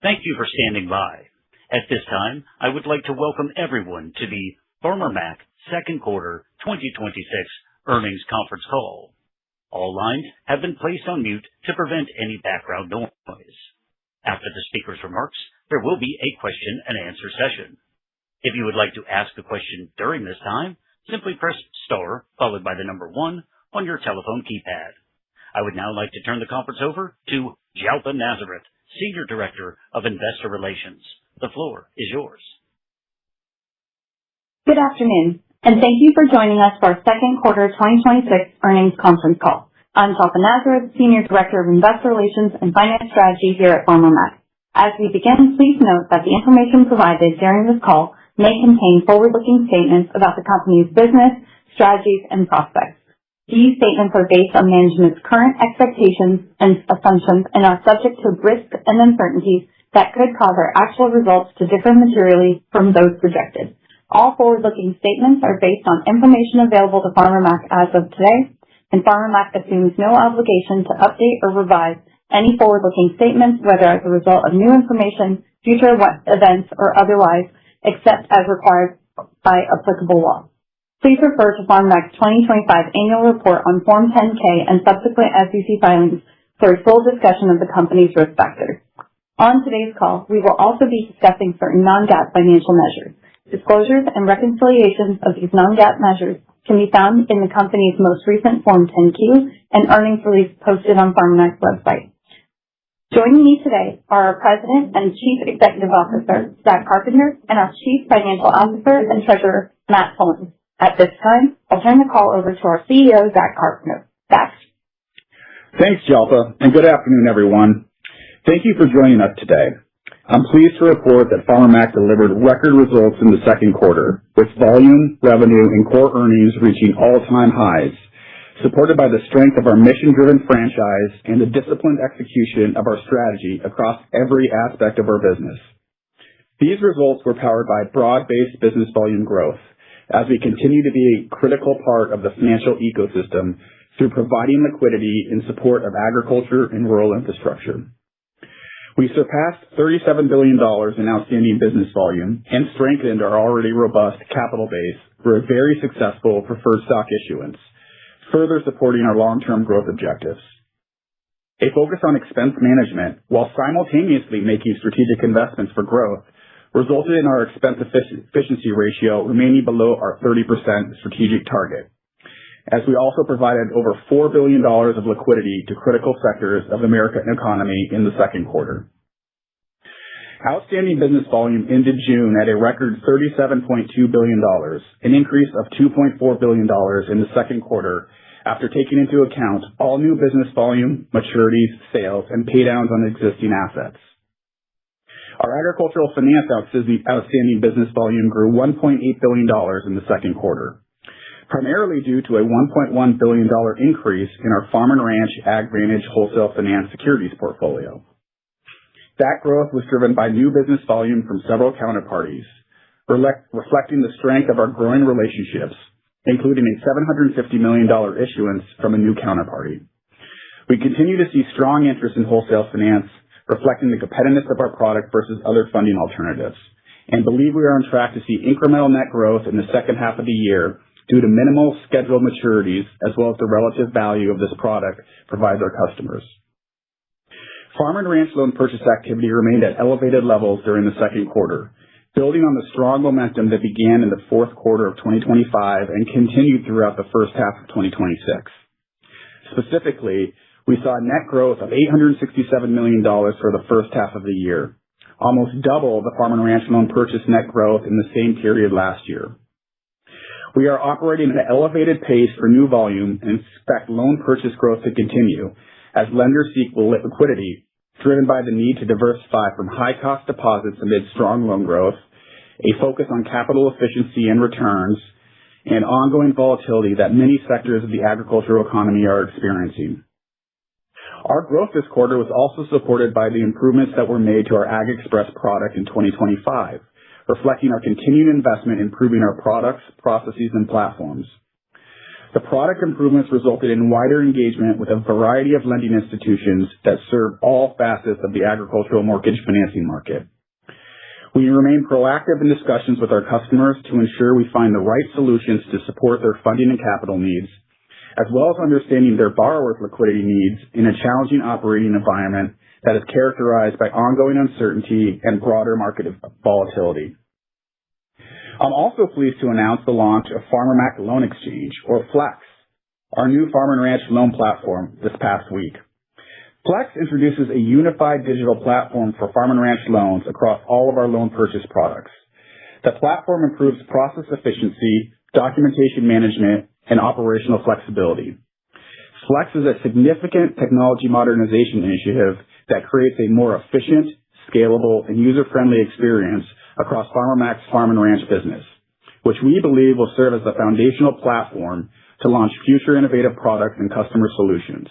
Thank you for standing by. At this time, I would like to welcome everyone to the Farmer Mac second quarter 2026 earnings conference call. All lines have been placed on mute to prevent any background noise. After the speaker's remarks, there will be a question and answer session. If you would like to ask a question during this time, simply press star followed by the number 1 on your telephone keypad. I would now like to turn the conference over to Jalpa Nazareth, Senior Director of Investor Relations. The floor is yours. Good afternoon, and thank you for joining us for our second quarter 2026 earnings conference call. I'm Jalpa Nazareth, Senior Director of Investor Relations and Finance Strategy here at Farmer Mac. As we begin, please note that the information provided during this call may contain forward-looking statements about the company's business, strategies, and prospects. These statements are based on management's current expectations and assumptions and are subject to risks and uncertainties that could cause our actual results to differ materially from those projected. All forward-looking statements are based on information available to Farmer Mac as of today, and Farmer Mac assumes no obligation to update or revise any forward-looking statements, whether as a result of new information, future events, or otherwise, except as required by applicable law. Please refer to Farmer Mac's 2025 annual report on Form 10-K and subsequent SEC filings for a full discussion of the company's risk factors. On today's call, we will also be discussing certain non-GAAP financial measures. Disclosures and reconciliations of these non-GAAP measures can be found in the company's most recent Form 10-Q and earnings release posted on Farmer Mac's website. Joining me today are our President and Chief Executive Officer, Zach Carpenter, and our Chief Financial Officer and Treasurer, Matt Pullins. At this time, I'll turn the call over to our CEO, Zach Carpenter. Zach? Thanks, Jalpa, and good afternoon, everyone. Thank you for joining us today. I'm pleased to report that Farmer Mac delivered record results in the second quarter, with volume, revenue, and core earnings reaching all-time highs, supported by the strength of our mission-driven franchise and the disciplined execution of our strategy across every aspect of our business. These results were powered by broad-based business volume growth, as we continue to be a critical part of the financial ecosystem through providing liquidity in support of agriculture and rural infrastructure. We surpassed $37 billion in outstanding business volume and strengthened our already robust capital base through a very successful preferred stock issuance, further supporting our long-term growth objectives. A focus on expense management, while simultaneously making strategic investments for growth, resulted in our expense efficiency ratio remaining below our 30% strategic target, as we also provided over $4 billion of liquidity to critical sectors of the American economy in the second quarter. Outstanding business volume ended June at a record $37.2 billion, an increase of $2.4 billion in the second quarter after taking into account all new business volume, maturities, sales, and paydowns on existing assets. Our agricultural finance outstanding business volume grew $1.8 billion in the second quarter, primarily due to a $1.1 billion increase in our Farm and Ranch AgVantage wholesale finance securities portfolio. That growth was driven by new business volume from several counterparties, reflecting the strength of our growing relationships, including a $750 million issuance from a new counterparty. We continue to see strong interest in wholesale finance, reflecting the competitiveness of our product versus other funding alternatives, and believe we are on track to see incremental net growth in the second half of the year due to minimal scheduled maturities as well as the relative value of this product provides our customers. Farm and Ranch loan purchase activity remained at elevated levels during the second quarter, building on the strong momentum that began in the fourth quarter of 2025 and continued throughout the first half of 2026. Specifically, we saw net growth of $867 million for the first half of the year, almost double the Farm and Ranch loan purchase net growth in the same period last year. We are operating at an elevated pace for new volume and expect loan purchase growth to continue as lenders seek liquidity, driven by the need to diversify from high-cost deposits amid strong loan growth, a focus on capital efficiency and returns, and ongoing volatility that many sectors of the agricultural economy are experiencing. Our growth this quarter was also supported by the improvements that were made to our Ag Express product in 2025, reflecting our continued investment in improving our products, processes, and platforms. The product improvements resulted in wider engagement with a variety of lending institutions that serve all facets of the agricultural mortgage financing market. We remain proactive in discussions with our customers to ensure we find the right solutions to support their funding and capital needs, as well as understanding their borrowers' liquidity needs in a challenging operating environment that is characterized by ongoing uncertainty and broader market volatility. I'm also pleased to announce the launch of Farmer Mac Loan Exchange, or Flex, our new farm and ranch loan platform this past week. Flex introduces a unified digital platform for farm and ranch loans across all of our loan purchase products. The platform improves process efficiency, documentation management, and operational flexibility. Flex is a significant technology modernization initiative that creates a more efficient, scalable, and user-friendly experience across Farmer Mac's farm and ranch business, which we believe will serve as the foundational platform to launch future innovative products and customer solutions.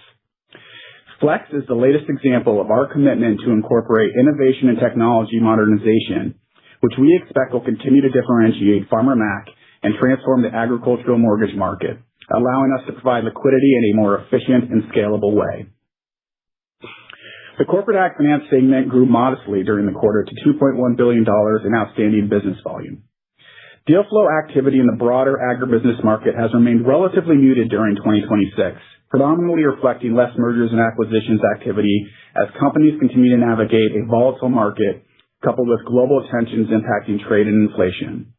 Flex is the latest example of our commitment to incorporate innovation and technology modernization, which we expect will continue to differentiate Farmer Mac and transform the agricultural mortgage market, allowing us to provide liquidity in a more efficient and scalable way. The Corporate Ag Finance segment grew modestly during the quarter to $2.1 billion in outstanding business volume. Deal flow activity in the broader agribusiness market has remained relatively muted during 2026, predominantly reflecting less mergers and acquisitions activity as companies continue to navigate a volatile market coupled with global tensions impacting trade and inflation.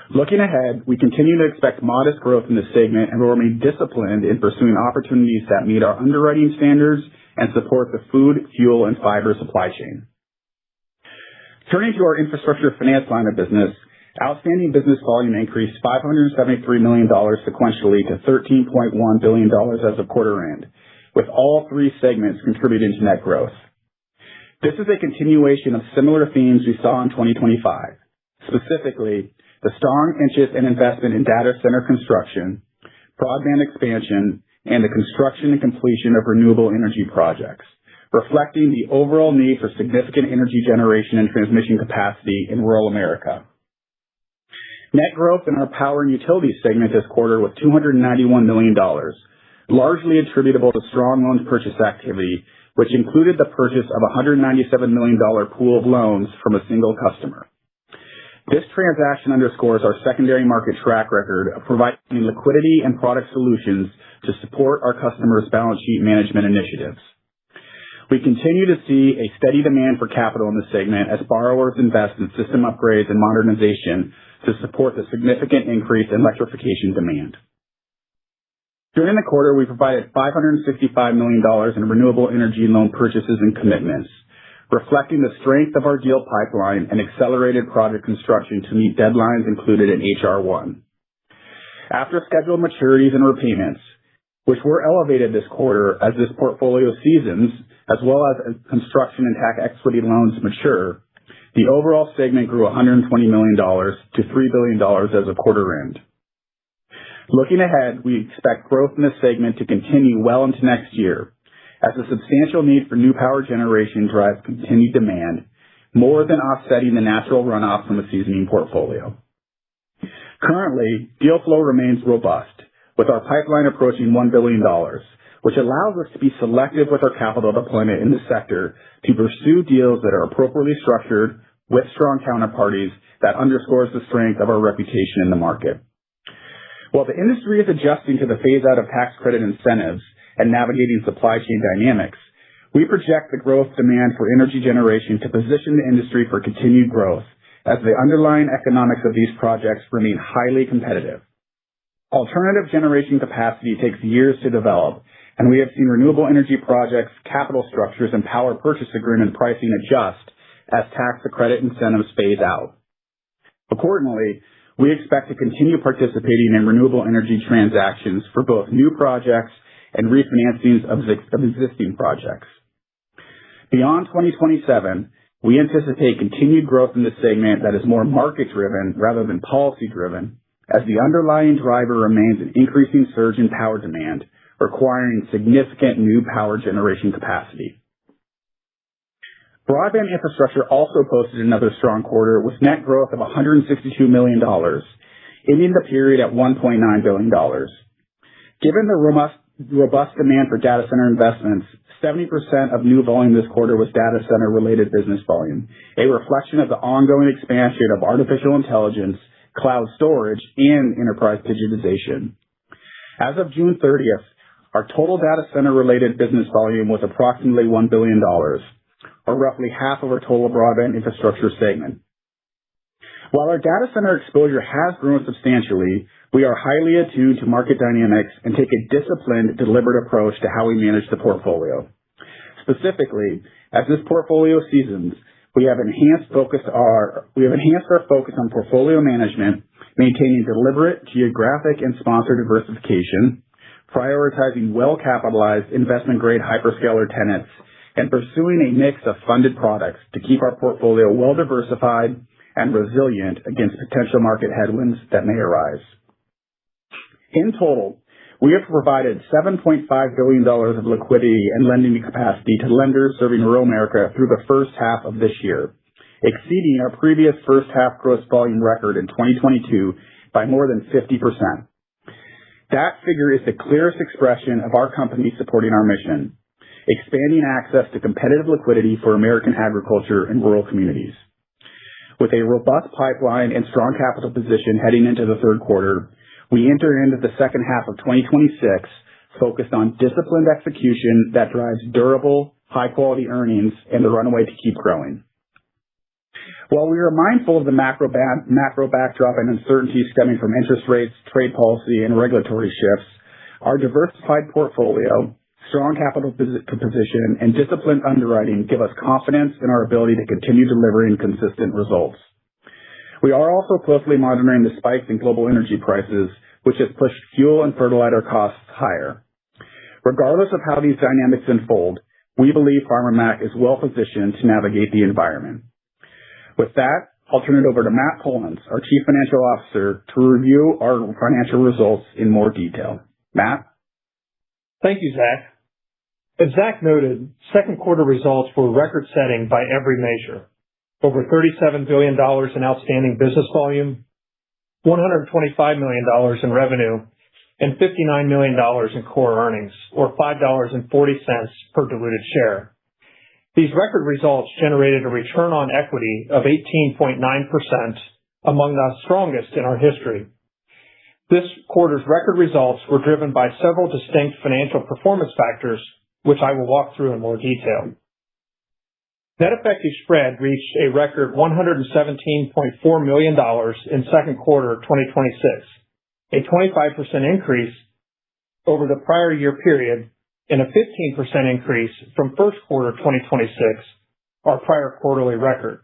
Looking ahead, we continue to expect modest growth in this segment and will remain disciplined in pursuing opportunities that meet our underwriting standards and support the food, fuel, and fiber supply chain. Turning to our infrastructure finance line of business, outstanding business volume increased $573 million sequentially to $13.1 billion as of quarter end, with all three segments contributing to net growth. This is a continuation of similar themes we saw in 2025, specifically the strong interest and investment in data center construction, broadband expansion, and the construction and completion of renewable energy projects, reflecting the overall need for significant energy generation and transmission capacity in rural America. Net growth in our power and utilities segment this quarter was $291 million, largely attributable to strong loan purchase activity, which included the purchase of a $197 million pool of loans from a single customer. This transaction underscores our secondary market track record of providing liquidity and product solutions to support our customers' balance sheet management initiatives. We continue to see a steady demand for capital in this segment as borrowers invest in system upgrades and modernization to support the significant increase in electrification demand. During the quarter, we provided $565 million in renewable energy loan purchases and commitments, reflecting the strength of our deal pipeline and accelerated project construction to meet deadlines included in H.R. 1. After scheduled maturities and repayments, which were elevated this quarter as this portfolio seasons, as well as construction and tax equity loans mature, the overall segment grew $120 million to $3 billion as of quarter end. Looking ahead, we expect growth in this segment to continue well into next year, as the substantial need for new power generation drives continued demand, more than offsetting the natural runoff from a seasoning portfolio. Currently, deal flow remains robust, with our pipeline approaching $1 billion, which allows us to be selective with our capital deployment in the sector to pursue deals that are appropriately structured with strong counterparties that underscores the strength of our reputation in the market. While the industry is adjusting to the phase-out of tax credit incentives and navigating supply chain dynamics, we project the growth demand for energy generation to position the industry for continued growth as the underlying economics of these projects remain highly competitive. Alternative generation capacity takes years to develop, and we have seen renewable energy projects, capital structures, and power purchase agreement pricing adjust as tax credit incentives phase out. Accordingly, we expect to continue participating in renewable energy transactions for both new projects and refinancings of existing projects. Beyond 2027, we anticipate continued growth in this segment that is more market-driven rather than policy-driven, as the underlying driver remains an increasing surge in power demand, requiring significant new power generation capacity. Broadband infrastructure also posted another strong quarter with net growth of $162 million, ending the period at $1.9 billion. Given the robust demand for data center investments, 70% of new volume this quarter was data center related business volume, a reflection of the ongoing expansion of artificial intelligence, cloud storage, and enterprise digitization. As of June 30th, our total data center related business volume was approximately $1 billion, or roughly half of our total broadband infrastructure segment. While our data center exposure has grown substantially, we are highly attuned to market dynamics and take a disciplined, deliberate approach to how we manage the portfolio. Specifically, as this portfolio seasons, we have enhanced our focus on portfolio management, maintaining deliberate geographic and sponsor diversification, prioritizing well-capitalized investment-grade hyperscaler tenants, and pursuing a mix of funded products to keep our portfolio well-diversified and resilient against potential market headwinds that may arise. In total, we have provided $7.5 billion of liquidity and lending capacity to lenders serving rural America through the first half of this year, exceeding our previous first half gross volume record in 2022 by more than 50%. That figure is the clearest expression of our company supporting our mission, expanding access to competitive liquidity for American agriculture and rural communities. With a robust pipeline and strong capital position heading into the third quarter, we enter into the second half of 2026 focused on disciplined execution that drives durable, high-quality earnings and the runway to keep growing. While we are mindful of the macro backdrop and uncertainties stemming from interest rates, trade policy, and regulatory shifts, our diversified portfolio, strong capital position, and disciplined underwriting give us confidence in our ability to continue delivering consistent results. We are also closely monitoring the spikes in global energy prices, which has pushed fuel and fertilizer costs higher. Regardless of how these dynamics unfold, we believe Farmer Mac is well positioned to navigate the environment. With that, I'll turn it over to Matt Pullins, our Chief Financial Officer, to review our financial results in more detail. Matt? Thank you, Zach. As Zach noted, second quarter results were record-setting by every measure. Over $37 billion in outstanding business volume, $125 million in revenue, and $59 million in core earnings, or $5.40 per diluted share. These record results generated a return on equity of 18.9%, among the strongest in our history. This quarter's record results were driven by several distinct financial performance factors, which I will walk through in more detail. Net effective spread reached a record $117.4 million in second quarter 2026, a 25% increase over the prior year period and a 15% increase from first quarter 2026, our prior quarterly record.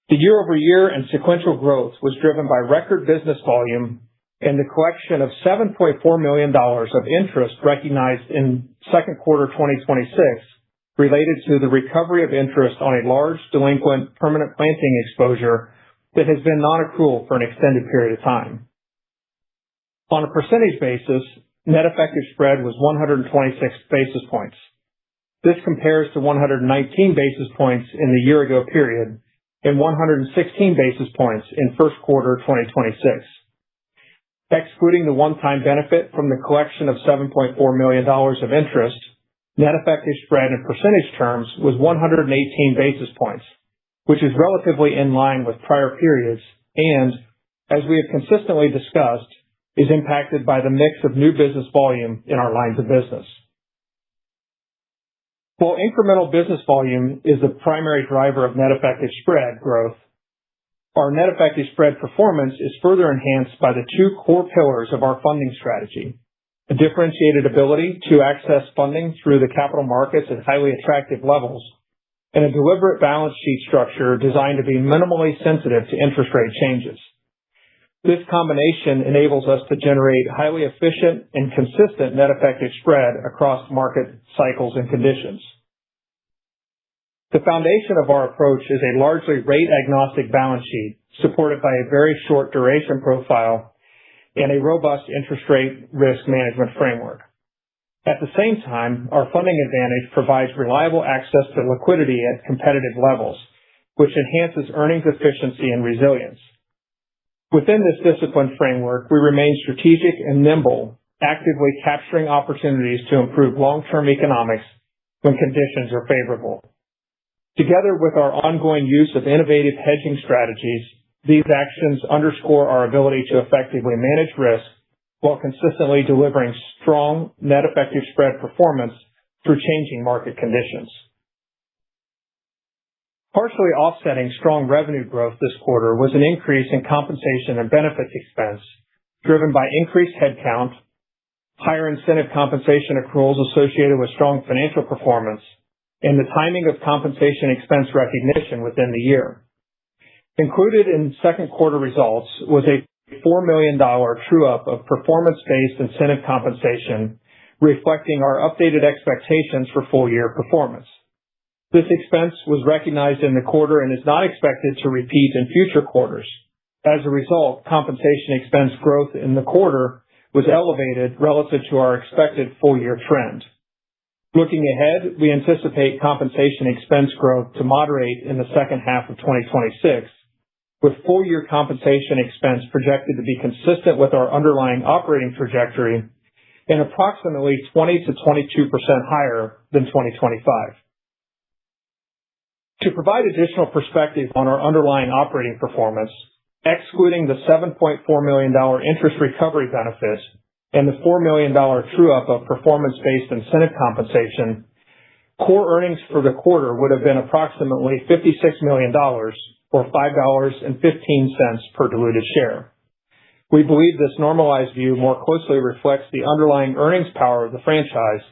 The year-over-year and sequential growth was driven by record business volume and the collection of $7.4 million of interest recognized in second quarter 2026 related to the recovery of interest on a large delinquent permanent planting exposure that has been non-accrual for an extended period of time. On a percentage basis, net effective spread was 126 basis points. This compares to 119 basis points in the year ago period and 116 basis points in first quarter 2026. Excluding the one-time benefit from the collection of $7.4 million of interest, net effective spread in percentage terms was 118 basis points, which is relatively in line with prior periods and, as we have consistently discussed, is impacted by the mix of new business volume in our lines of business. While incremental business volume is the primary driver of net effective spread growth, our net effective spread performance is further enhanced by the two core pillars of our funding strategy: a differentiated ability to access funding through the capital markets at highly attractive levels, and a deliberate balance sheet structure designed to be minimally sensitive to interest rate changes. This combination enables us to generate highly efficient and consistent net effective spread across market cycles and conditions. The foundation of our approach is a largely rate-agnostic balance sheet supported by a very short duration profile and a robust interest rate risk management framework. At the same time, our funding advantage provides reliable access to liquidity at competitive levels, which enhances earnings efficiency and resilience. Within this disciplined framework, we remain strategic and nimble, actively capturing opportunities to improve long-term economics when conditions are favorable. Together with our ongoing use of innovative hedging strategies, these actions underscore our ability to effectively manage risk while consistently delivering strong net effective spread performance through changing market conditions. Partially offsetting strong revenue growth this quarter was an increase in compensation and benefits expense, driven by increased headcount, higher incentive compensation accruals associated with strong financial performance, and the timing of compensation expense recognition within the year. Included in second quarter results was a $4 million true-up of performance-based incentive compensation, reflecting our updated expectations for full-year performance. This expense was recognized in the quarter and is not expected to repeat in future quarters. As a result, compensation expense growth in the quarter was elevated relative to our expected full-year trend. Looking ahead, we anticipate compensation expense growth to moderate in the second half of 2026, with full-year compensation expense projected to be consistent with our underlying operating trajectory and approximately 20 to 22% higher than 2025. To provide additional perspective on our underlying operating performance, excluding the $7.4 million interest recovery benefit and the $4 million true-up of performance-based incentive compensation, core earnings for the quarter would have been approximately $56 million, or $5.15 per diluted share. We believe this normalized view more closely reflects the underlying earnings power of the franchise,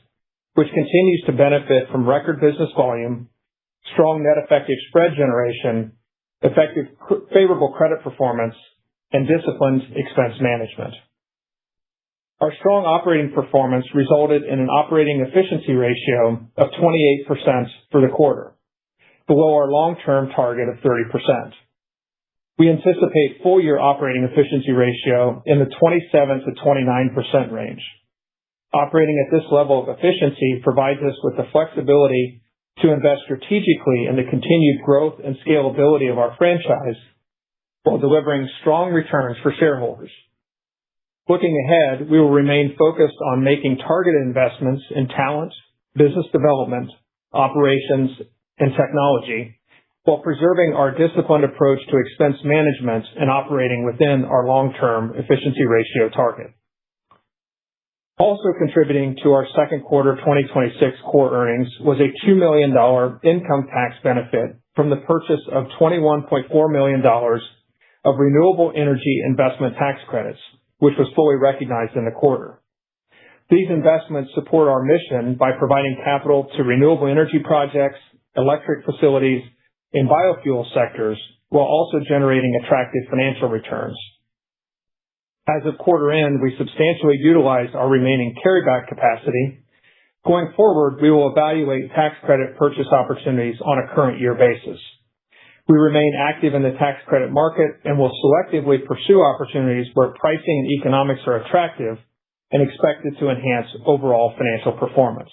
which continues to benefit from record business volume, strong net effective spread generation, favorable credit performance, and disciplined expense management. Our strong operating performance resulted in an operating efficiency ratio of 28% for the quarter, below our long-term target of 30%. We anticipate full-year operating efficiency ratio in the 27 to 29% range. Operating at this level of efficiency provides us with the flexibility to invest strategically in the continued growth and scalability of our franchise while delivering strong returns for shareholders. Looking ahead, we will remain focused on making targeted investments in talent, business development, operations, and technology, while preserving our disciplined approach to expense management and operating within our long-term efficiency ratio target. Also contributing to our second quarter 2026 core earnings was a $2 million income tax benefit from the purchase of $21.4 million of renewable energy investment tax credits, which was fully recognized in the quarter. These investments support our mission by providing capital to renewable energy projects, electric facilities, and biofuel sectors, while also generating attractive financial returns. As of quarter end, we substantially utilized our remaining carryback capacity. Going forward, we will evaluate tax credit purchase opportunities on a current year basis. We remain active in the tax credit market and will selectively pursue opportunities where pricing and economics are attractive and expected to enhance overall financial performance.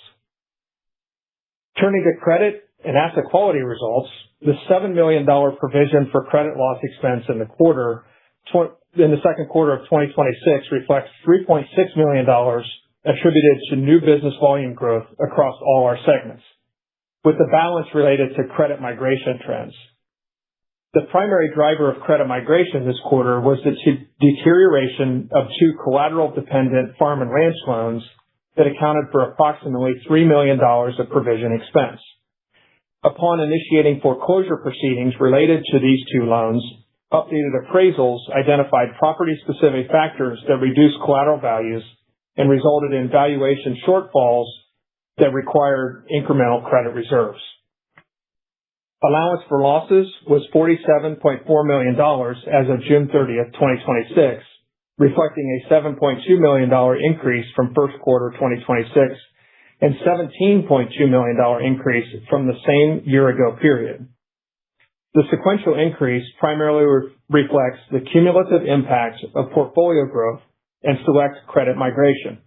Turning to credit and asset quality results, the $7 million provision for credit loss expense in the second quarter of 2026 reflects $3.6 million attributed to new business volume growth across all our segments, with the balance related to credit migration trends. The primary driver of credit migration this quarter was the deterioration of two collateral-dependent farm and ranch loans that accounted for approximately $3 million of provision expense. Upon initiating foreclosure proceedings related to these two loans, updated appraisals identified property-specific factors that reduced collateral values and resulted in valuation shortfalls that required incremental credit reserves. Allowance for losses was $47.4 million as of June 30th, 2026, reflecting a $7.2 million increase from first quarter 2026 and $17.2 million increase from the same year-ago period. The sequential increase primarily reflects the cumulative impact of portfolio growth and select credit migration.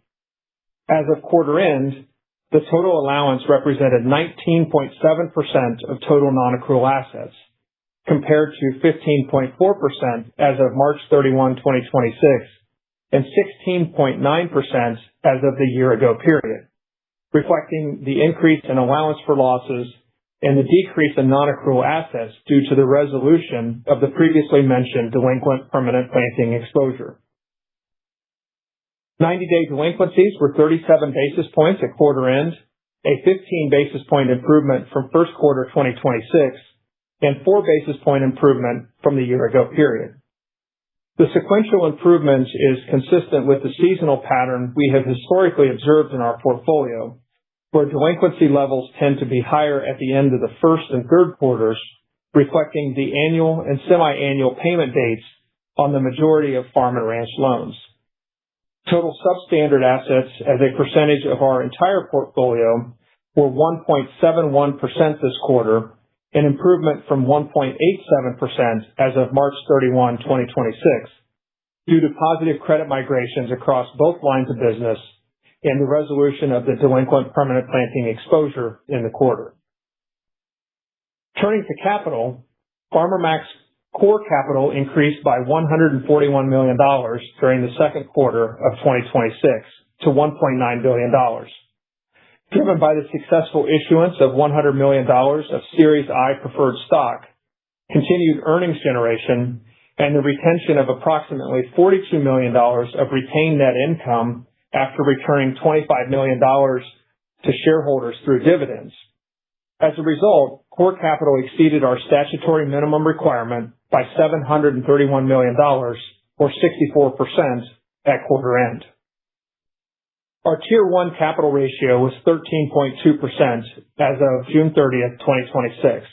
As of quarter end, the total allowance represented 19.7% of total non-accrual assets, compared to 15.4% as of March 31, 2026, and 16.9% as of the year-ago period, reflecting the increase in allowance for losses and the decrease in non-accrual assets due to the resolution of the previously mentioned delinquent permanent planting exposure. 90-day delinquencies were 37 basis points at quarter end, a 15 basis point improvement from first quarter 2026, and 4 basis point improvement from the year-ago period. The sequential improvement is consistent with the seasonal pattern we have historically observed in our portfolio, where delinquency levels tend to be higher at the end of the first and third quarters, reflecting the annual and semi-annual payment dates on the majority of farm and ranch loans. Total substandard assets as a percentage of our entire portfolio were 1.71% this quarter, an improvement from 1.87% as of March 31, 2026, due to positive credit migrations across both lines of business and the resolution of the delinquent permanent planting exposure in the quarter. Turning to capital, Farmer Mac's core capital increased by $141 million during the second quarter of 2026 to $1.9 billion. Driven by the successful issuance of $100 million of Series I preferred stock, continued earnings generation, and the retention of approximately $42 million of retained net income after returning $25 million to shareholders through dividends. As a result, core capital exceeded our statutory minimum requirement by $731 million, or 64%, at quarter end. Our Tier 1 capital ratio was 13.2% as of June 30th, 2026,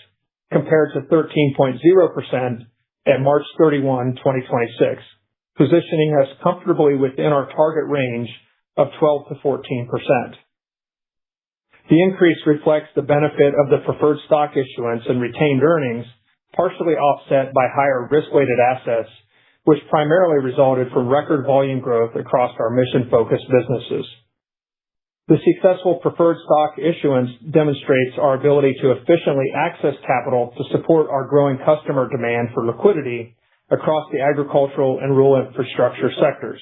compared to 13.0% at March 31, 2026, positioning us comfortably within our target range of 12 to 14%. The increase reflects the benefit of the preferred stock issuance and retained earnings, partially offset by higher risk-weighted assets, which primarily resulted from record volume growth across our mission-focused businesses. The successful preferred stock issuance demonstrates our ability to efficiently access capital to support our growing customer demand for liquidity across the agricultural and rural infrastructure sectors.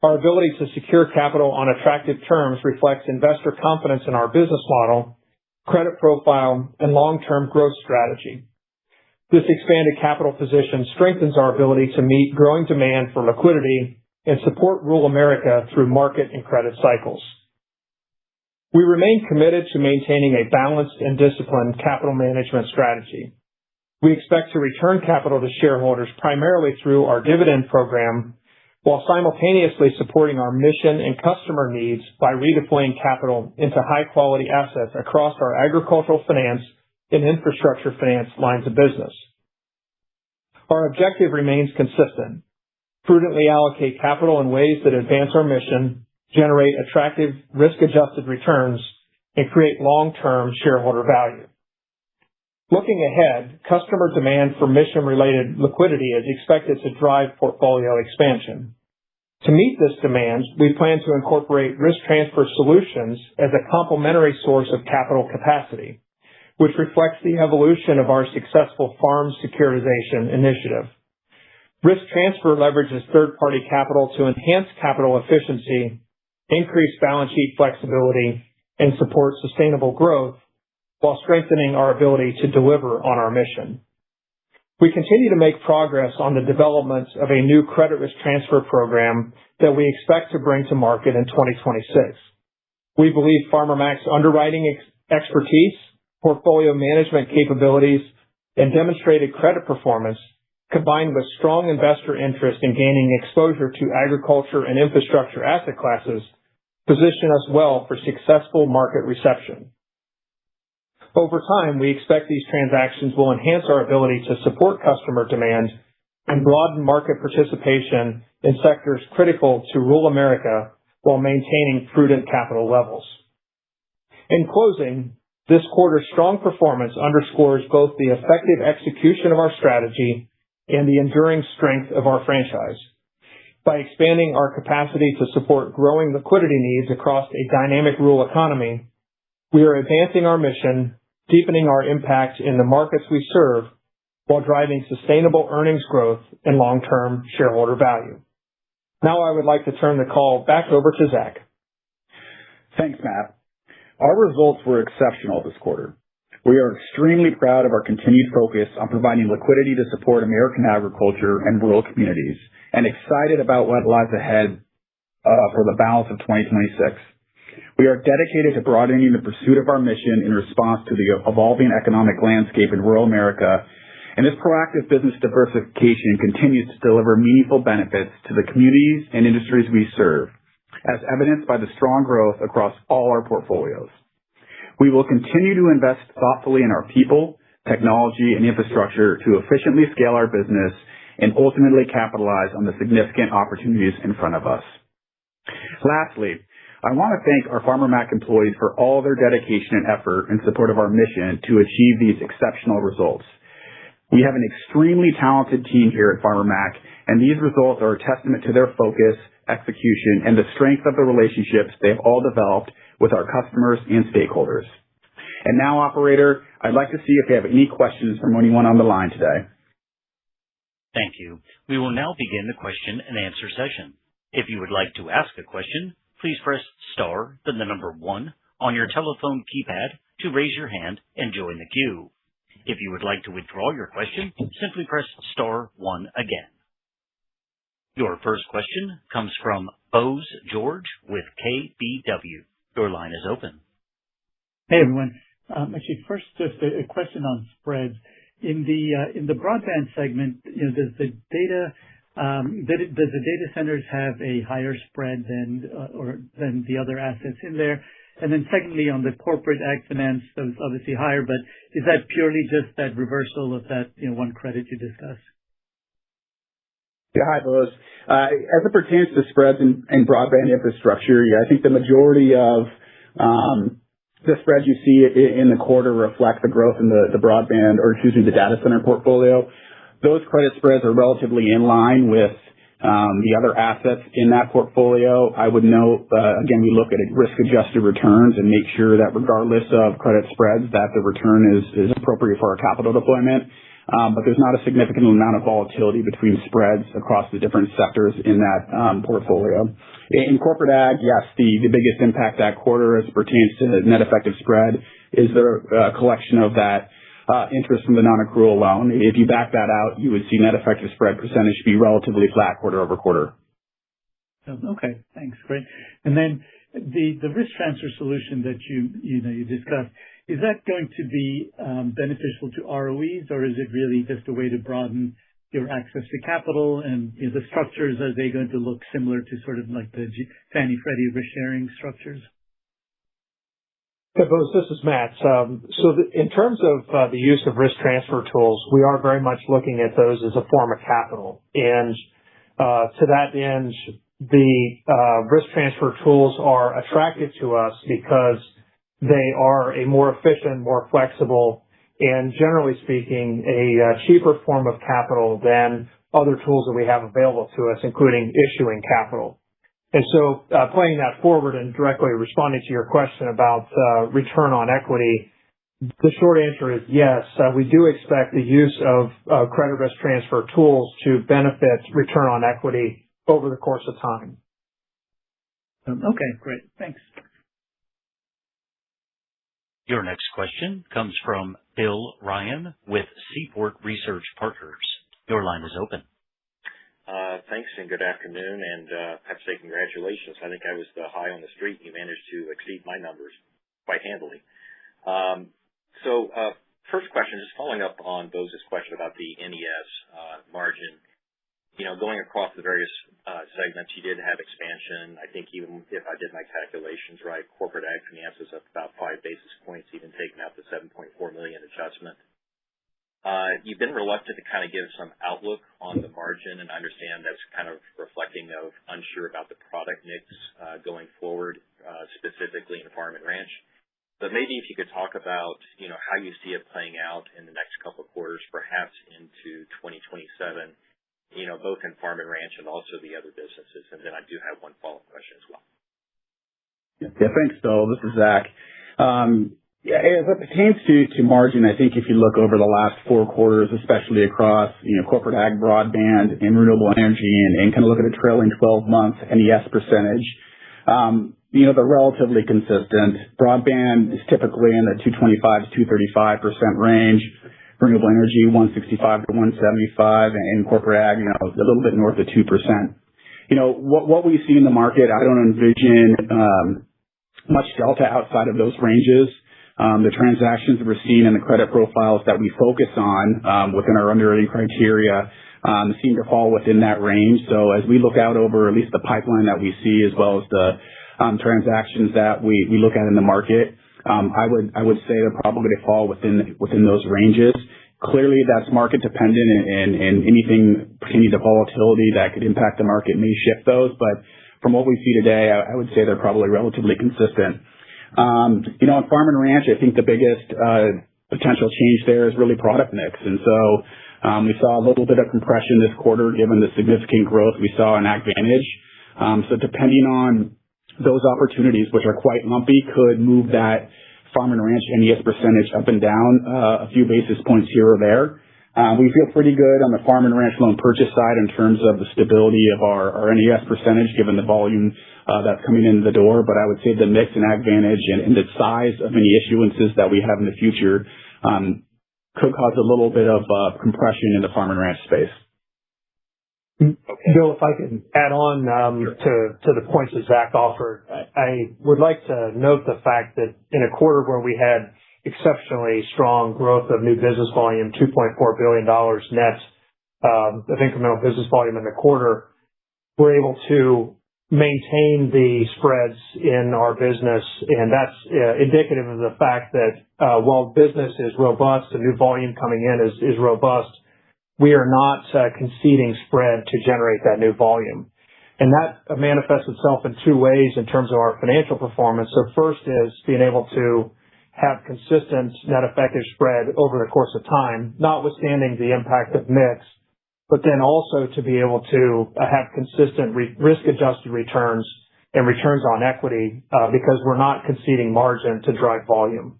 Our ability to secure capital on attractive terms reflects investor confidence in our business model, credit profile, and long-term growth strategy. This expanded capital position strengthens our ability to meet growing demand for liquidity and support rural America through market and credit cycles. We remain committed to maintaining a balanced and disciplined capital management strategy. We expect to return capital to shareholders primarily through our dividend program, while simultaneously supporting our mission and customer needs by redeploying capital into high-quality assets across our agricultural finance and infrastructure finance lines of business. Our objective remains consistent: prudently allocate capital in ways that advance our mission, generate attractive risk-adjusted returns, and create long-term shareholder value. Looking ahead, customer demand for mission-related liquidity is expected to drive portfolio expansion. To meet this demand, we plan to incorporate risk transfer solutions as a complementary source of capital capacity, which reflects the evolution of our successful farm securitization initiative. Risk transfer leverages third-party capital to enhance capital efficiency, increase balance sheet flexibility, and support sustainable growth, while strengthening our ability to deliver on our mission. We continue to make progress on the development of a new credit risk transfer program that we expect to bring to market in 2026. We believe Farmer Mac's underwriting expertise, portfolio management capabilities, and demonstrated credit performance, combined with strong investor interest in gaining exposure to agriculture and infrastructure asset classes, position us well for successful market reception. Over time, we expect these transactions will enhance our ability to support customer demand and broaden market participation in sectors critical to rural America while maintaining prudent capital levels. In closing, this quarter's strong performance underscores both the effective execution of our strategy and the enduring strength of our franchise. By expanding our capacity to support growing liquidity needs across a dynamic rural economy, we are advancing our mission, deepening our impact in the markets we serve, while driving sustainable earnings growth and long-term shareholder value. Now I would like to turn the call back over to Zach. Thanks, Matt. Our results were exceptional this quarter. We are extremely proud of our continued focus on providing liquidity to support American agriculture and rural communities, and excited about what lies ahead for the balance of 2026. We are dedicated to broadening the pursuit of our mission in response to the evolving economic landscape in rural America, and this proactive business diversification continues to deliver meaningful benefits to the communities and industries we serve, as evidenced by the strong growth across all our portfolios. We will continue to invest thoughtfully in our people, technology, and infrastructure to efficiently scale our business and ultimately capitalize on the significant opportunities in front of us. Lastly, I want to thank our Farmer Mac employees for all their dedication and effort in support of our mission to achieve these exceptional results. We have an extremely talented team here at Farmer Mac, and these results are a testament to their focus, execution, and the strength of the relationships they've all developed with our customers and stakeholders. And now, operator, I'd like to see if you have any questions from anyone on the line today. Thank you. We will now begin the question and answer session. If you would like to ask a question, please press star, then the number 1 on your telephone keypad to raise your hand and join the queue. If you would like to withdraw your question, simply press star 1 again. Your first question comes from Bose George with KBW. Your line is open. Hey, everyone. Actually, first, just a question on spreads. In the broadband segment, does the data centers have a higher spread than the other assets in there? And then secondly, on the corporate ag finance, that was obviously higher, but is that purely just that reversal of that one credit you discussed? Yeah, hi, Bose. As it pertains to spreads and broadband infrastructure, I think the majority of the spreads you see in the quarter reflect the growth in the broadband, the data center portfolio. Those credit spreads are relatively in line with the other assets in that portfolio. I would note, again, we look at risk-adjusted returns and make sure that regardless of credit spreads, that the return is appropriate for our capital deployment. But there's not a significant amount of volatility between spreads across the different sectors in that portfolio. In corporate ag, yes, the biggest impact that quarter as it pertains to net effective spread is the collection of that interest from the non-accrual loan. If you back that out, you would see net effective spread percentage be relatively flat quarter over quarter. Okay, thanks. Great. And then the risk transfer solution that you discussed, is that going to be beneficial to ROEs, or is it really just a way to broaden your access to capital? And the structures, are they going to look similar to sort of like the Fannie Freddie risk sharing structures? Hey, Bose, this is Matt. In terms of the use of risk transfer tools, we are very much looking at those as a form of capital. And to that end, the risk transfer tools are attractive to us because they are a more efficient, more flexible, and generally speaking, a cheaper form of capital than other tools that we have available to us, including issuing capital. And so playing that forward and directly responding to your question about return on equity, the short answer is yes. We do expect the use of credit risk transfer tools to benefit return on equity over the course of time. Okay, great. Thanks. Your next question comes from Bill Ryan with Seaport Research Partners. Your line is open. Thanks and good afternoon, and I have to say congratulations. I think I was the high on the street. You managed to exceed my numbers quite handily. First question, just following up on Bose's question about the NES margin. Going across the various segments, you did have expansion. I think even if I did my calculations right, corporate ag finance is up about 5 basis points, even taking out the $7.4 million adjustment. You've been reluctant to kind of give some outlook on the margin, and I understand that's kind of reflecting of unsure about the product mix going forward, specifically in farm and ranch. But maybe if you could talk about, how you see it playing out in the next couple of quarters, perhaps into 2027, both in farm and ranch and also the other businesses. And then I do have one follow-up question as well. Yeah, thanks, Bill. This is Zach. Yeah, as it pertains to margin, I think if you look over the last 4 quarters, especially across, corporate ag, broadband, and renewable energy, and kind of look at a trailing 12-month NES percentage, they're relatively consistent. Broadband is typically in the 225 to 235% range. Renewable energy, 165 to 175, and corporate ag, a little bit north of 2%. What we see in the market, I don't envision much delta outside of those ranges. The transactions that we're seeing and the credit profiles that we focus on within our underwriting criteria seem to fall within that range. So as we look out over at least the pipeline that we see, as well as the transactions that we look at in the market, I would say they're probably going to fall within those ranges. Clearly, that's market dependent, and anything pertaining to volatility that could impact the market may shift those. But from what we see today, I would say they're probably relatively consistent. On farm and ranch, I think the biggest potential change there is really product mix. And so we saw a little bit of compression this quarter given the significant growth we saw in AgVantage. So depending on those opportunities, which are quite lumpy, could move that farm and ranch NES percentage up and down a few basis points here or there. We feel pretty good on the farm and ranch loan purchase side in terms of the stability of our NES percentage given the volume that's coming into the door. But I would say the mix in AgVantage and the size of any issuances that we have in the future could cause a little bit of compression in the farm and ranch space. Okay. Bill, if I can add on to the points that Zach offered, I would like to note the fact that in a quarter where we had exceptionally strong growth of new business volume, $2.4 billion net of incremental business volume in the quarter, we're able to maintain the spreads in our business, and that's indicative of the fact that while business is robust, the new volume coming in is robust, we are not conceding spread to generate that new volume. And that manifests itself in 2 ways in terms of our financial performance. So first is being able to have consistent net effective spread over the course of time, notwithstanding the impact of mix, but then also to be able to have consistent risk-adjusted returns and returns on equity because we're not conceding margin to drive volume.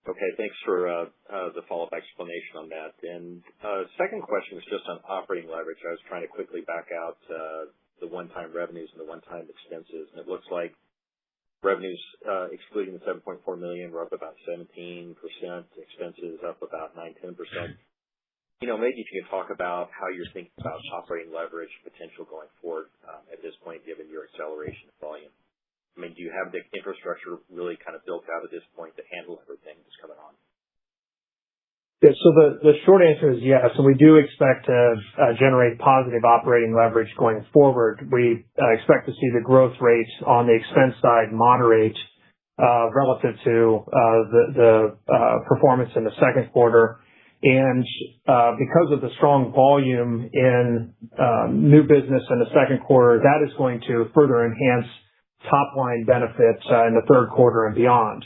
Okay, thanks for the follow-up explanation on that. And second question was just on operating leverage. I was trying to quickly back out the one-time revenues and the one-time expenses, and it looks like revenues excluding the $7.4 million were up about 17%, expenses up about 9-10%. Maybe if you could talk about how you're thinking about operating leverage potential going forward at this point, given your acceleration of volume. I mean, do you have the infrastructure really kind of built out at this point to handle everything that's coming on? Yeah, so the short answer is yes, and we do expect to generate positive operating leverage going forward. We expect to see the growth rate on the expense side moderate relative to the performance in the second quarter. And because of the strong volume in new business in the second quarter, that is going to further enhance top-line benefits in the third quarter and beyond.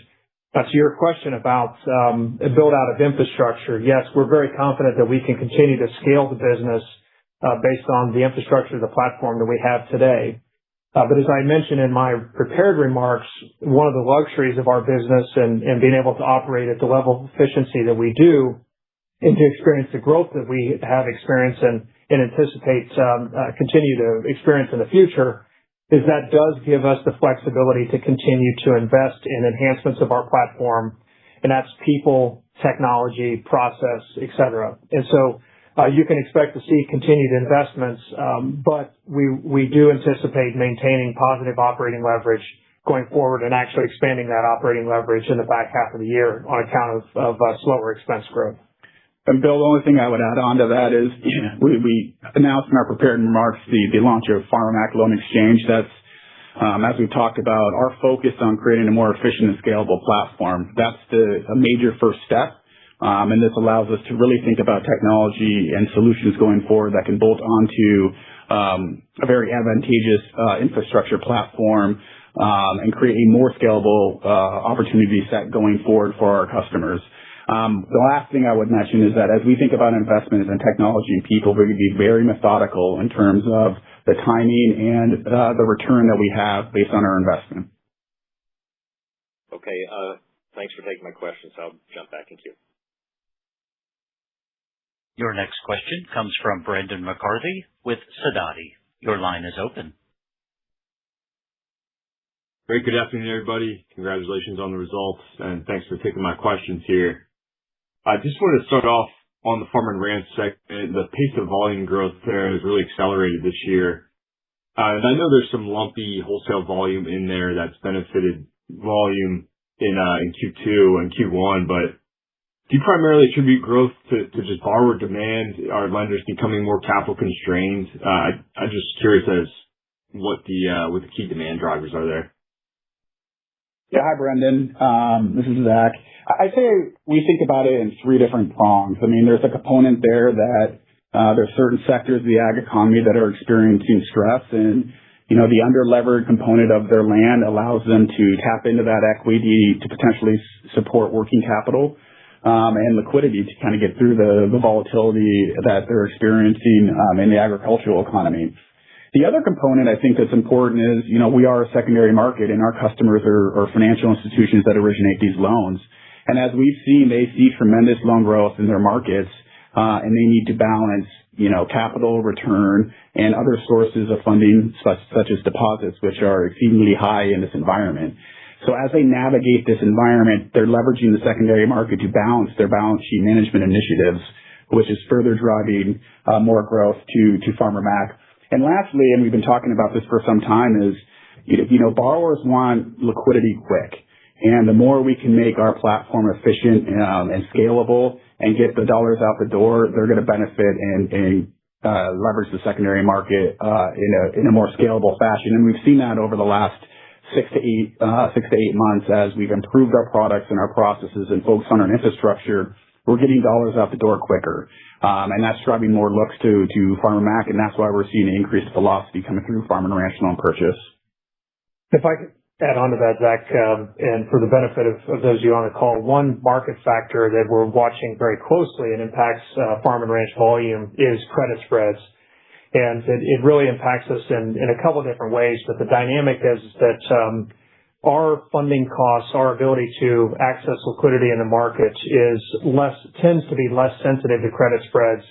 To your question about a build-out of infrastructure, yes, we're very confident that we can continue to scale the business based on the infrastructure of the platform that we have today. But as I mentioned in my prepared remarks, one of the luxuries of our business and being able to operate at the level of efficiency that we do and to experience the growth that we have experienced and anticipate continue to experience in the future is that does give us the flexibility to continue to invest in enhancements of our platform, and that's people, technology, process, et cetera. And so you can expect to see continued investments, but we do anticipate maintaining positive operating leverage going forward and actually expanding that operating leverage in the back half of the year on account of slower expense growth. And Bill, the only thing I would add on to that is we announced in our prepared remarks the launch of Farmer Mac Loan Exchange. That's, as we've talked about, our focus on creating a more efficient and scalable platform. That's a major first step, and this allows us to really think about technology and solutions going forward that can bolt onto a very advantageous infrastructure platform and create a more scalable opportunity set going forward for our customers. The last thing I would mention is that as we think about investments in technology and people, we're going to be very methodical in terms of the timing and the return that we have based on our investment. Okay. Thanks for taking my questions. I'll jump back in queue. Your next question comes from Brendan McCarthy with Sidoti. Your line is open. Great. Good afternoon, everybody. Congratulations on the results, and thanks for taking my questions here. I just wanted to start off on the farm and ranch segment. The pace of volume growth there has really accelerated this year. And I know there's some lumpy wholesale volume in there that's benefited volume in Q2 and Q1, but do you primarily attribute growth to just borrower demand? Are lenders becoming more capital constrained? I'm just curious as what the key demand drivers are there. Yeah. Hi, Brendan. This is Zach. I'd say we think about it in three different prongs. I mean, there's a component there that there's certain sectors of the ag economy that are experiencing stress, and the under-levered component of their land allows them to tap into that equity to potentially support working capital and liquidity to kind of get through the volatility that they're experiencing in the agricultural economy. The other component I think that's important is, we are a secondary market, and our customers are financial institutions that originate these loans. And as we've seen, they see tremendous loan growth in their markets, and they need to balance, capital return and other sources of funding, such as deposits, which are exceedingly high in this environment. So as they navigate this environment, they're leveraging the secondary market to balance their balance sheet management initiatives, which is further driving more growth to Farmer Mac. And lastly, and we've been talking about this for some time, is, borrowers want liquidity quick. And the more we can make our platform efficient and scalable and get the dollars out the door, they're going to benefit and leverage the secondary market in a more scalable fashion. And we've seen that over the last 6 to 8 months as we've improved our products and our processes and focused on our infrastructure. We're getting dollars out the door quicker. And that's driving more looks to Farmer Mac, and that's why we're seeing an increased velocity coming through Farm and Ranch loan purchase. If I could add on to that, Zach, and for the benefit of those of you on the call, one market factor that we're watching very closely and impacts Farm and Ranch volume is credit spreads. And it really impacts us in a couple of different ways, but the dynamic is that our funding costs, our ability to access liquidity in the market tends to be less sensitive to credit spreads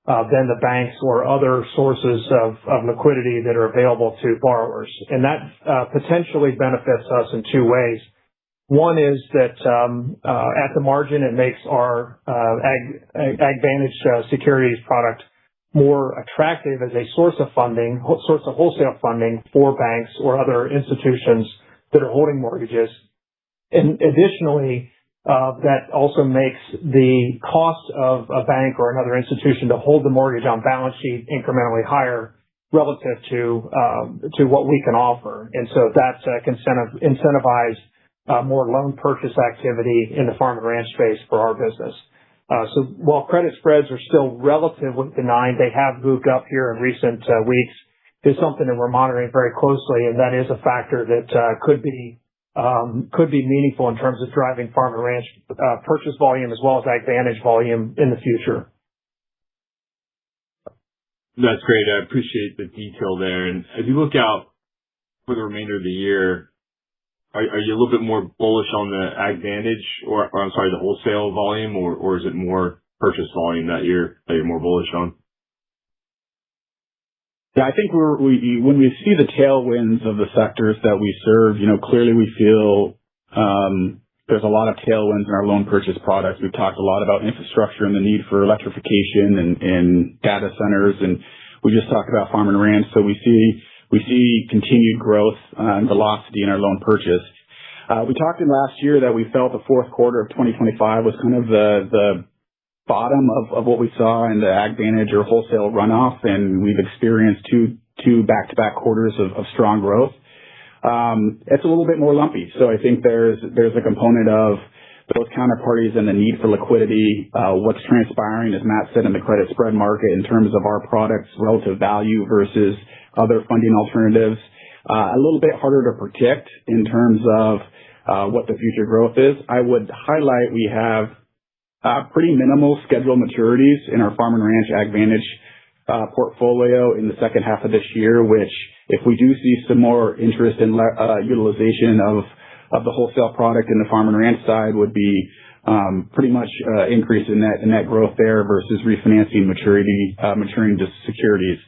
than the banks or other sources of liquidity that are available to borrowers. And that potentially benefits us in two ways. One is that at the margin, it makes our AgVantage securities product more attractive as a source of wholesale funding for banks or other institutions that are holding mortgages. And additionally, that also makes the cost of a bank or another institution to hold the mortgage on balance sheet incrementally higher relative to what we can offer. And so that can incentivize more loan purchase activity in the farm and ranch space for our business. So while credit spreads are still relatively benign, they have moved up here in recent weeks. It's something that we're monitoring very closely, and that is a factor that could be meaningful in terms of driving farm and ranch purchase volume as well as AgVantage volume in the future. That's great. I appreciate the detail there. And as you look out for the remainder of the year, are you a little bit more bullish on the AgVantage or the wholesale volume, or is it more purchase volume that you're more bullish on? Yeah, I think when we see the tailwinds of the sectors that we serve, clearly we feel there's a lot of tailwinds in our loan purchase products. We've talked a lot about infrastructure and the need for electrification and data centers, and we just talked about farm and ranch. So we see continued growth and velocity in our loan purchase. We talked in last year that we felt the fourth quarter of 2025 was kind of the bottom of what we saw in the AgVantage or wholesale runoff, and we've experienced two back-to-back quarters of strong growth. It's a little bit more lumpy. So I think there's a component of those counterparties and the need for liquidity, what's transpiring, as Matt said, in the credit spread market in terms of our products' relative value versus other funding alternatives. A little bit harder to predict in terms of what the future growth is. I would highlight we have pretty minimal scheduled maturities in our farm and ranch AgVantage portfolio in the second half of this year, which if we do see some more interest in utilization of the wholesale product in the farm and ranch side would be pretty much increase in net growth there versus refinancing maturing securities.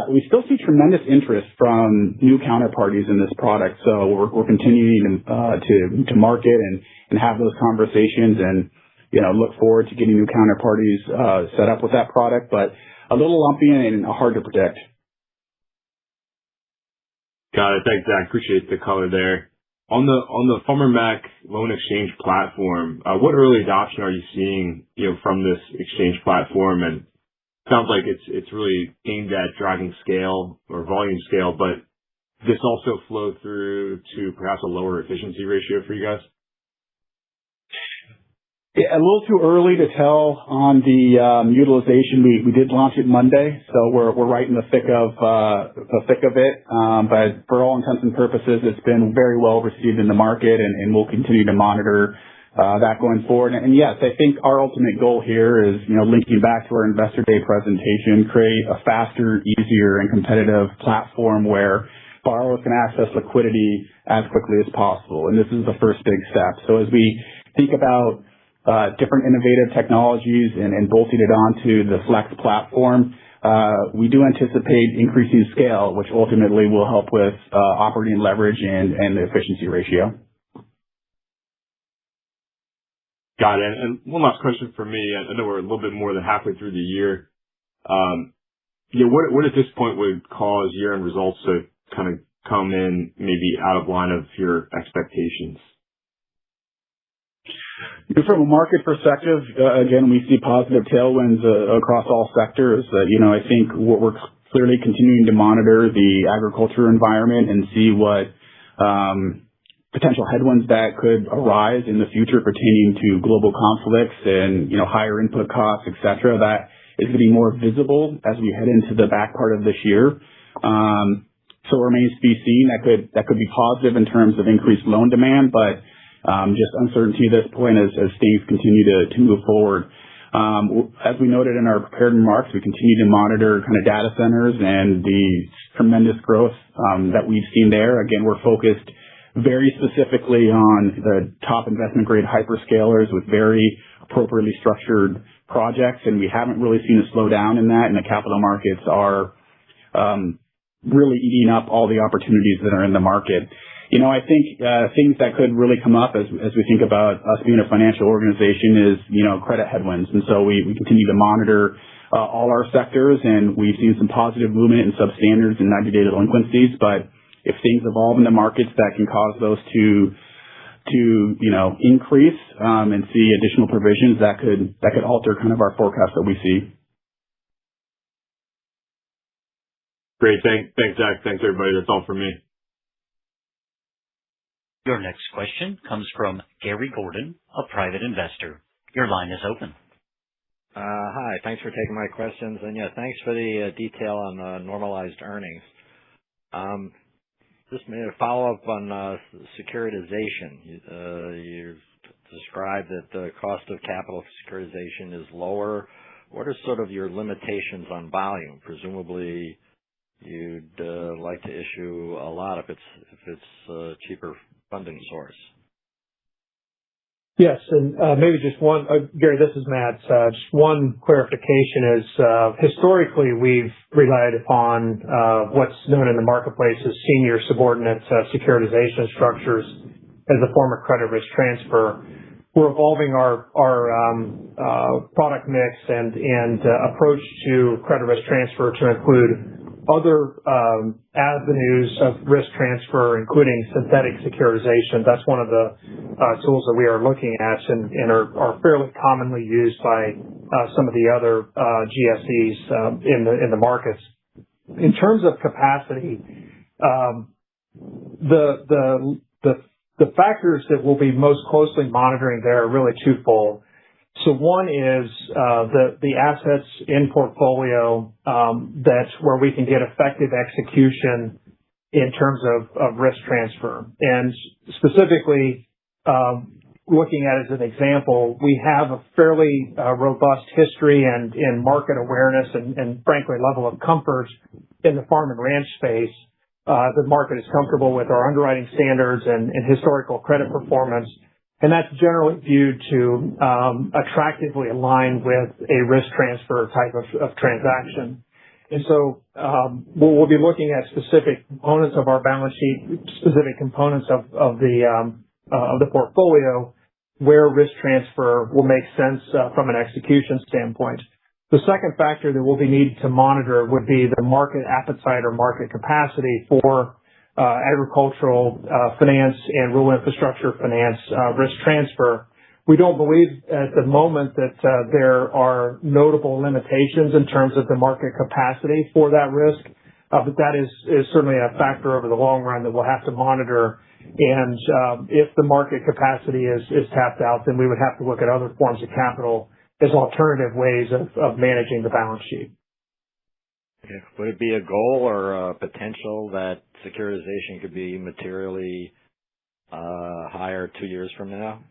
We still see tremendous interest from new counterparties in this product, so we're continuing to market and have those conversations, and look forward to getting new counterparties set up with that product, but a little lumpy and hard to predict. Got it. Thanks, Zach. Appreciate the color there. On the Farmer Mac loan exchange platform, what early adoption are you seeing from this exchange platform? And sounds like it's really aimed at driving scale or volume scale, but this also flow through to perhaps a lower efficiency ratio for you guys? Yeah, a little too early to tell on the utilization. We did launch it Monday, so we're right in the thick of it. But for all intents and purposes, it's been very well received in the market, and we'll continue to monitor that going forward. And yes, I think our ultimate goal here is, linking back to our Investor Day presentation, create a faster, easier, and competitive platform where borrowers can access liquidity as quickly as possible. And this is the first big step. So as we think about different innovative technologies and bolting it onto the Flex platform, we do anticipate increasing scale, which ultimately will help with operating leverage and the efficiency ratio. Got it. And one last question for me. I know we're a little bit more than halfway through the year. What at this point would cause year-end results to kind of come in maybe out of line of your expectations? From a market perspective, again, we see positive tailwinds across all sectors. I think we're clearly continuing to monitor the agriculture environment and see what potential headwinds that could arise in the future pertaining to global conflicts and higher input costs, et cetera. That is getting more visible as we head into the back part of this year. So it remains to be seen. That could be positive in terms of increased loan demand, but just uncertainty at this point as things continue to move forward. As we noted in our prepared remarks, we continue to monitor kind of data centers and the tremendous growth that we've seen there. Again, we're focused very specifically on the top investment grade hyperscalers with very appropriately structured projects, and we haven't really seen a slowdown in that, and the capital markets are really eating up all the opportunities that are in the market. I think things that could really come up as we think about us being a financial organization is, credit headwinds. And so we continue to monitor all our sectors, and we've seen some positive movement in substandards and 90-day delinquencies. But if things evolve in the markets that can cause those to increase and see additional provisions, that could alter kind of our forecast that we see. Great. Thanks, Zach. Thanks, everybody. That's all for me. Your next question comes from Gary Gordon, a private investor. Your line is open. Hi. Thanks for taking my questions. And yeah, thanks for the detail on normalized earnings. Just maybe a follow-up on securitization. You've described that the cost of capital securitization is lower. What are sort of your limitations on volume? Presumably, you'd like to issue a lot if it's a cheaper funding source. Yes, and maybe just one, Gary, this is Matt. Just one clarification is historically we've relied upon what's known in the marketplace as senior subordinate securitization structures as a form of credit risk transfer. We're evolving our product mix and approach to credit risk transfer to include other avenues of risk transfer, including synthetic securitization. That's one of the tools that we are looking at and are fairly commonly used by some of the other GSEs in the markets. In terms of capacity, the factors that we'll be most closely monitoring there are really twofold. So one is the assets in portfolio that's where we can get effective execution in terms of risk transfer. And specifically, looking at it as an example, we have a fairly robust history and market awareness and frankly level of comfort in the farm and ranch space the market is comfortable with our underwriting standards and historical credit performance. And that's generally viewed to attractively align with a risk transfer type of transaction. And so we'll be looking at specific components of our balance sheet, specific components of the portfolio where risk transfer will make sense from an execution standpoint. The second factor that we'll be needing to monitor would be the market appetite or market capacity for agricultural finance and rural infrastructure finance risk transfer. We don't believe at the moment that there are notable limitations in terms of the market capacity for that risk, but that is certainly a factor over the long run that we'll have to monitor. And if the market capacity is tapped out, then we would have to look at other forms of capital as alternative ways of managing the balance sheet. Okay. Would it be a goal or a potential that securitization could be materially higher 2 years from now?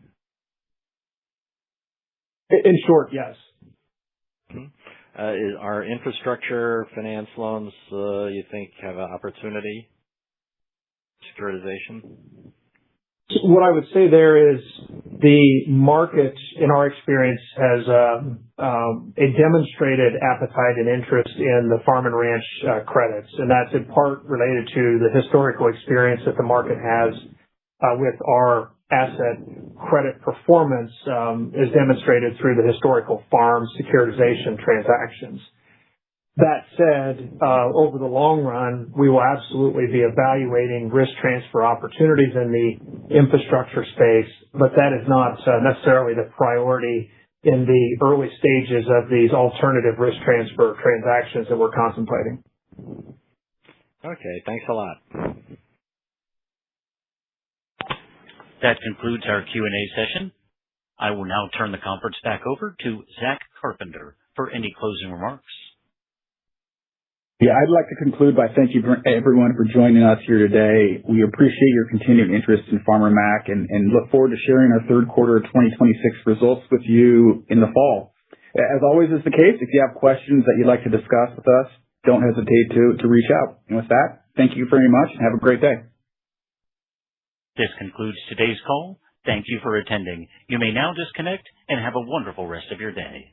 In short, yes. Mm-hmm. Are infrastructure finance loans, you think, have an opportunity? Securitization? What I would say there is the market, in our experience, has a demonstrated appetite and interest in the farm and ranch credits, and that's in part related to the historical experience that the market has with our asset credit performance is demonstrated through the historical farm securitization transactions. That said, over the long run, we will absolutely be evaluating risk transfer opportunities in the infrastructure space, but that is not necessarily the priority in the early stages of these alternative risk transfer transactions that we're contemplating. Okay, thanks a lot. That concludes our Q&A session. I will now turn the conference back over to Zach Carpenter for any closing remarks. Yeah, I'd like to conclude by thanking everyone for joining us here today. We appreciate your continued interest in Farmer Mac and look forward to sharing our third quarter 2026 results with you in the fall. As always is the case, if you have questions that you'd like to discuss with us, don't hesitate to reach out. And with that, thank you very much and have a great day. This concludes today's call. Thank you for attending. You may now disconnect and have a wonderful rest of your day.